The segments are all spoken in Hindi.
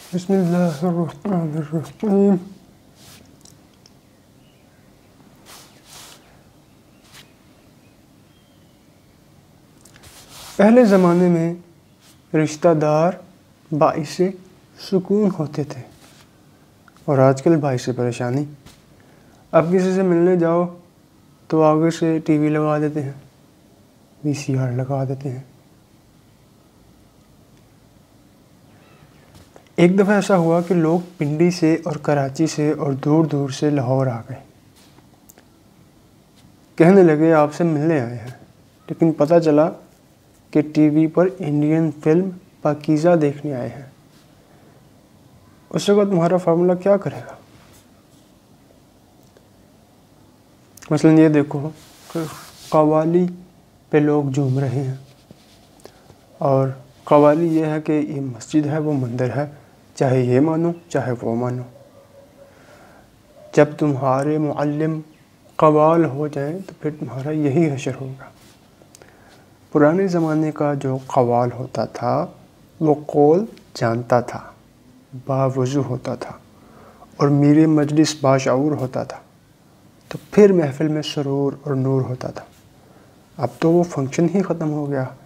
बिस्मिल्लाहिर्रहमानिर्रहीम। पहले ज़माने में रिश्तेदार बाइसे सुकून होते थे और आजकल बाइसे परेशानी। अब किसी से मिलने जाओ तो आगे से टीवी लगा देते हैं, वीसीआर लगा देते हैं। एक दफ़ा ऐसा हुआ कि लोग पिंडी से और कराची से और दूर दूर से लाहौर आ गए। कहने लगे आपसे मिलने आए हैं, लेकिन पता चला कि टीवी पर इंडियन फिल्म पाकीज़ा देखने आए हैं। उस वक्त तुम्हारा फार्मूला क्या करेगा? मसलन ये देखो कि कव्वाली पे लोग झूम रहे हैं, और कव्वाली ये है कि ये मस्जिद है, वो मंदिर है, चाहे ये मानो चाहे वो मानो। जब तुम्हारे मुअल्लिम कव्वाल हो जाएं तो फिर तुम्हारा यही हशर होगा। पुराने ज़माने का जो कव्वाल होता था वो कौल जानता था, बावज़ू होता था और मीरे मजलिस बाशऊर होता था, तो फिर महफिल में सुरूर और नूर होता था। अब तो वो फंक्शन ही ख़त्म हो गया।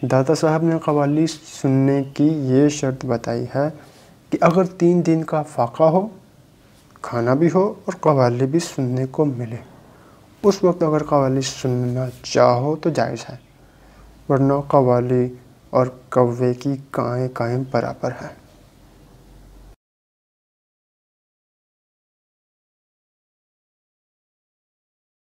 दाता साहब ने कव्वाली सुनने की ये शर्त बताई है कि अगर 3 दिन का फाका हो, खाना भी हो और कव्वाली भी सुनने को मिले, उस वक्त अगर कव्वाली सुनना चाहो तो जायज़ है, वरना कव्वाली और कौवे की काएँ कायम बराबर है।